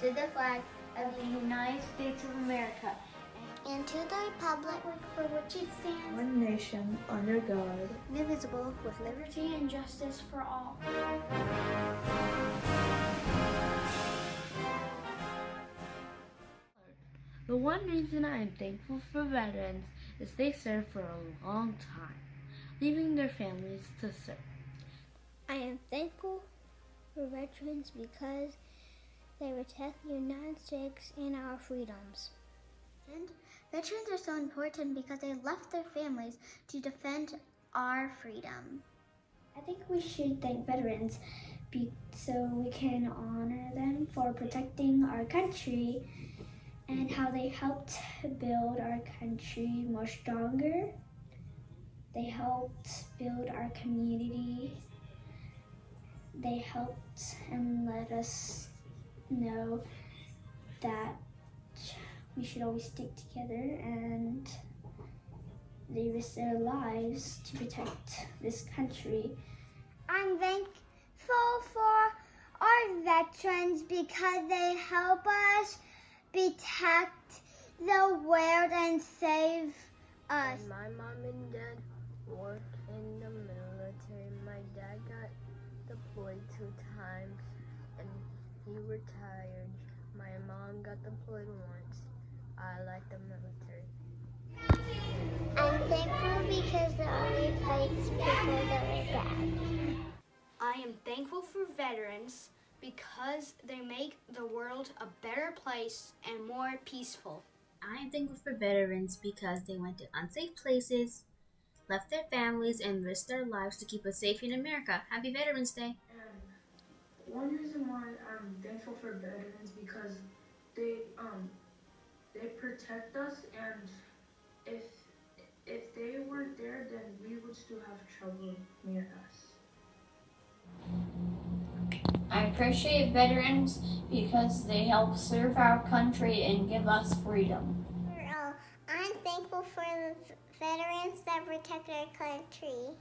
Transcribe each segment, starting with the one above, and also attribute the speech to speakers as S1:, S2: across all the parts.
S1: to the flag of the United States of America
S2: and to the republic
S1: for which it stands,
S3: one nation, under God,
S1: indivisible, with liberty and justice for all.
S4: The one reason I am thankful for veterans is they served for a long time, leaving their families to serve.
S2: I am thankful for veterans because they protect the United States and our freedoms.
S1: And veterans are so important because they left their families to defend our freedom. I think we should thank veterans so we can honor them for protecting our country and how they helped build our country more stronger. They helped build our community. They helped and let us know that we should always stick together, and they risked their lives to protect this country.
S2: I'm thankful for our veterans because they help us protect the world and save us.
S5: My mom and dad work in the military. My dad got deployed 2 times and he retired. My mom got deployed once. I like the military.
S2: I'm thankful because the Army fights people that are bad.
S1: I am thankful for veterans because they make the world a better place and more peaceful.
S6: I am thankful for veterans because they went to unsafe places, left their families, and risked their lives to keep us safe in America. Happy Veterans Day!
S3: And one reason why I'm thankful for veterans because they protect us, and if they weren't there, then we would still have trouble near us.
S7: I appreciate veterans because they help serve our country and give us freedom.
S2: I'm thankful for the veterans that protect our country.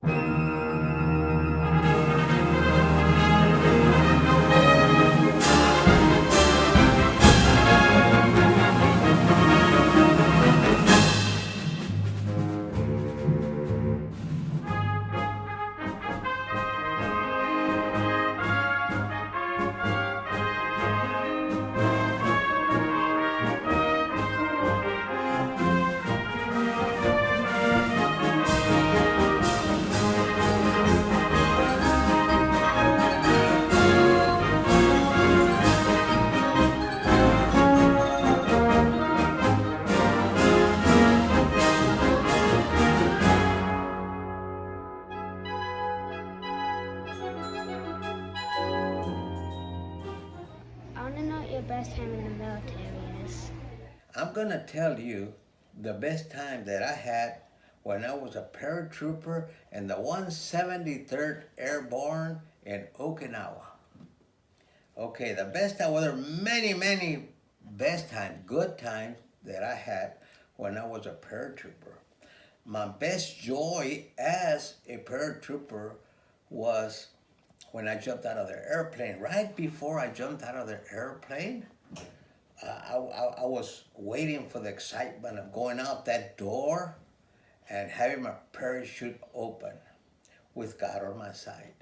S2: I want to know what your best time in the military is.
S8: I'm gonna tell you the best time that I had when I was a paratrooper in the 173rd Airborne in Okinawa. Okay, the best time, well, there are many best times, good times that I had when I was a paratrooper. My best joy as a paratrooper was when I jumped out of the airplane. Right before I jumped out of the airplane, I was waiting for the excitement of going out that door and having my parachute open with God on my side,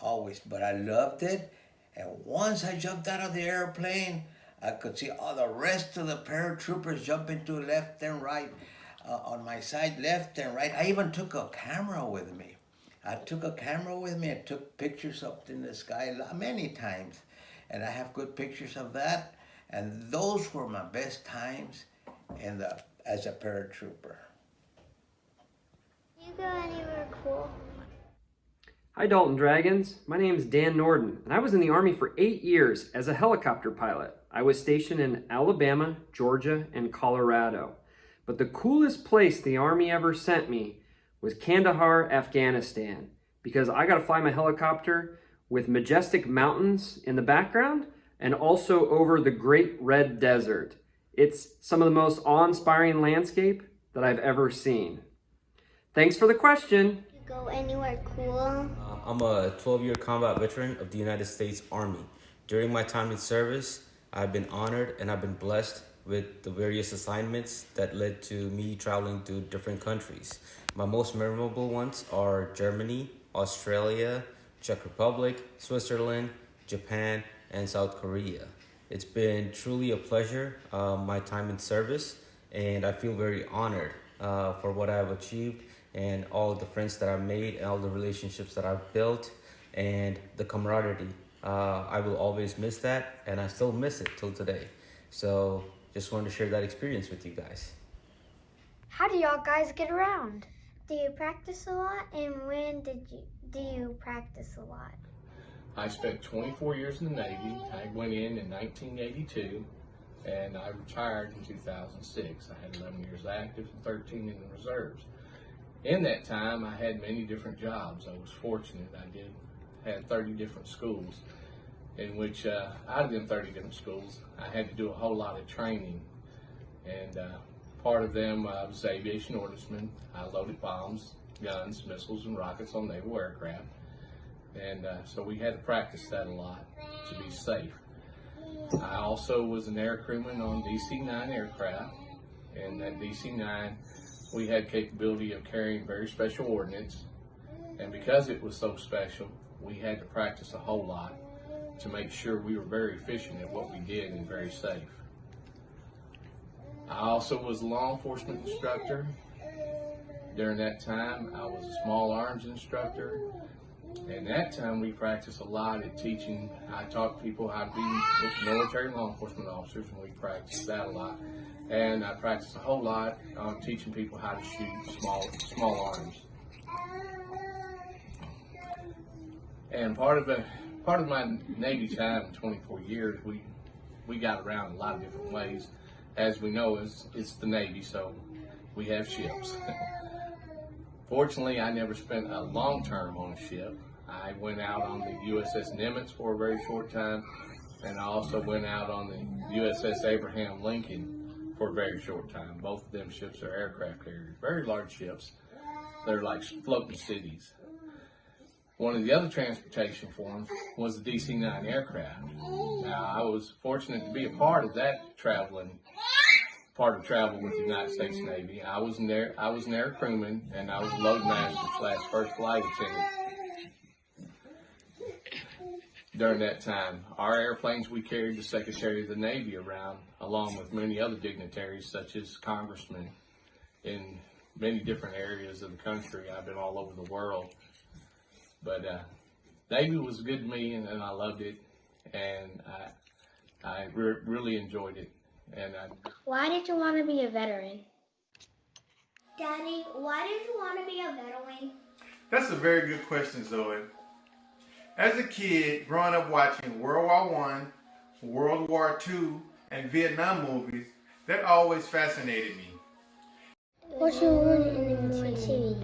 S8: always. But I loved it. And once I jumped out of the airplane, I could see all the rest of the paratroopers jumping to left and right on my side, left and right. I even took a camera with me. I took pictures up in the sky many times. And I have good pictures of that. And those were my best times as a paratrooper.
S2: You go anywhere cool?
S9: Hi Daulton Dragons, my name is Dan Norden, and I was in the Army for 8 years as a helicopter pilot. I was stationed in Alabama, Georgia, and Colorado. But the coolest place the Army ever sent me was Kandahar, Afghanistan, because I got to fly my helicopter with majestic mountains in the background and also over the Great Red Desert. It's some of the most awe-inspiring landscape that I've ever seen. Thanks for the question.
S2: You go anywhere cool?
S10: I'm a 12-year combat veteran of the United States Army. During my time in service, I've been honored and I've been blessed with the various assignments that led to me traveling to different countries. My most memorable ones are Germany, Australia, Czech Republic, Switzerland, Japan, and South Korea. It's been truly a pleasure, my time in service, and I feel very honored for what I've achieved and all the friends that I've made and all the relationships that I've built and the camaraderie. I will always miss that, and I still miss it till today. So just wanted to share that experience with you guys.
S2: How do y'all guys get around?
S1: Do you practice a lot? And when do you practice a lot?
S11: I spent 24 years in the Navy. I went in 1982, and I retired in 2006. I had 11 years active and 13 in the reserves. In that time, I had many different jobs. I was fortunate. I had 30 different schools, in which out of them 30 different schools, I had to do a whole lot of training. And part of them was aviation ordnanceman. I loaded bombs, guns, missiles, and rockets on naval aircraft. And so we had to practice that a lot to be safe. I also was an air crewman on DC-9 aircraft. And that DC-9, we had capability of carrying very special ordnance. And because it was so special, we had to practice a whole lot to make sure we were very efficient at what we did and very safe. I also was a law enforcement instructor. During that time, I was a small arms instructor. And that time we practiced a lot at teaching. I taught people how to be military law enforcement officers, and we practiced that a lot. And I practiced a whole lot on teaching people how to shoot small arms. And part of my Navy time in 24 years, we got around a lot of different ways. As we know, it's the Navy, so we have ships. Fortunately, I never spent a long term on a ship. I went out on the USS Nimitz for a very short time, and I also went out on the USS Abraham Lincoln for a very short time. Both of them ships are aircraft carriers, very large ships. They're like floating cities. One of the other transportation forms was the DC-9 aircraft. Now, I was fortunate to be a part of that travel with the United States Navy. I was an air crewman, and I was load master / first flight attendant during that time. Our airplanes, we carried the Secretary of the Navy around, along with many other dignitaries, such as congressmen in many different areas of the country. I've been all over the world. But Navy was good to me, and I loved it, and I really enjoyed it. And
S2: Why did you want to be a veteran?
S1: Daddy, why did you want to be a veteran?
S12: That's a very good question, Zoe. As a kid, growing up watching World War I, World War II, and Vietnam movies, that always fascinated me.
S2: What you learn in the military?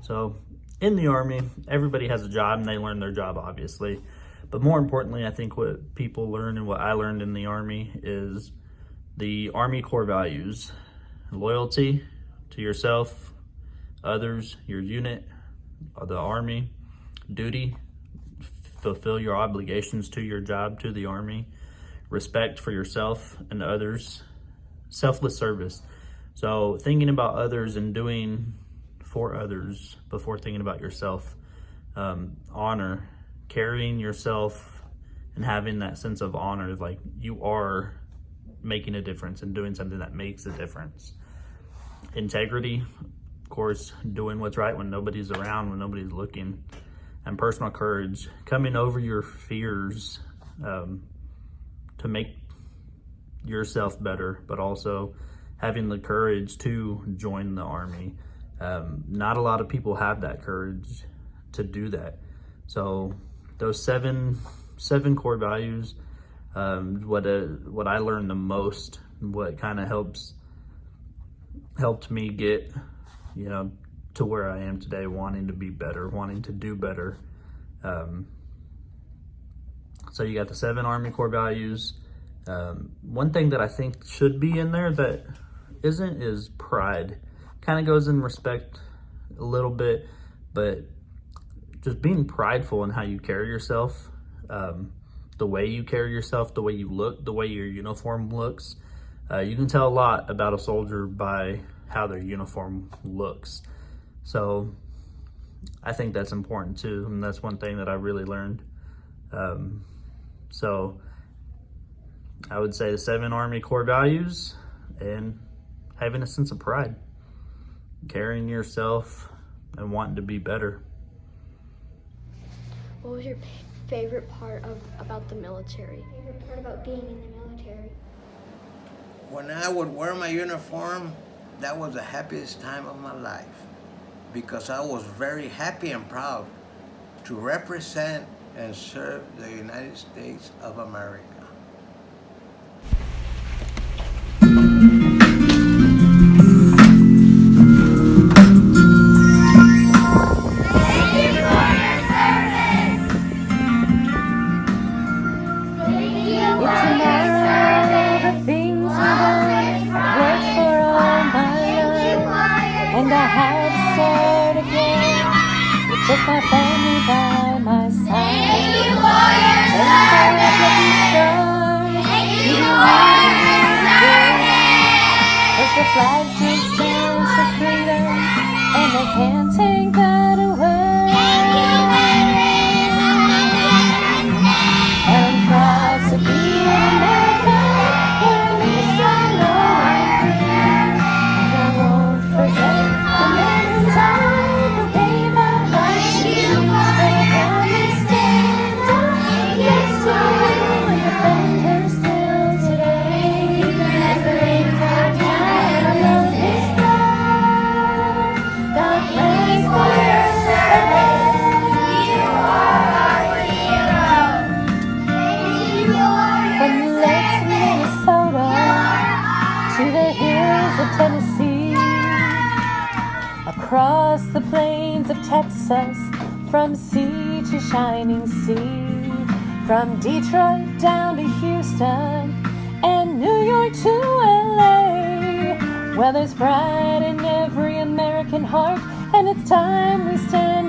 S13: So, in the Army, everybody has a job and they learn their job, obviously. But more importantly, I think what people learn and what I learned in the Army is the Army core values: loyalty to yourself, others, your unit, the Army, duty, fulfill your obligations to your job, to the Army, respect for yourself and others, selfless service. So thinking about others and doing for others before thinking about yourself, honor, carrying yourself and having that sense of honor, like you are making a difference and doing something that makes a difference. Integrity, of course, doing what's right when nobody's around, when nobody's looking. And personal courage, coming over your fears to make yourself better, but also having the courage to join the Army. Not a lot of people have that courage to do that. So those seven core values, what I learned the most, what kind of helped me get, to where I am today, wanting to be better, wanting to do better. So you got the 7 Army core values. One thing that I think should be in there that isn't is pride. Kind of goes in respect a little bit, but just being prideful in how you carry yourself, the way you carry yourself, the way you look, the way your uniform looks. You can tell a lot about a soldier by how their uniform looks. So I think that's important too, and that's one thing that I really learned. So I would say the 7 Army core values and having a sense of pride, carrying yourself and wanting to be better.
S2: What was your favorite part about the military?
S1: Favorite part about being in the military?
S8: When I would wear my uniform, that was the happiest time of my life, because I was very happy and proud to represent and serve the United States of America.
S14: Just my family by my side. Thank you for your service. Thank you for your service. As the flag still stands for freedom, and they can't take that away. Thank you, and I'm proud to be an American, where at least I know I'm free. And I won't forget the many times who gave their lives. Tennessee, across the plains of Texas, from sea to shining sea, from Detroit down to Houston and New York to LA. Well, there's pride in every American heart, and it's time we stand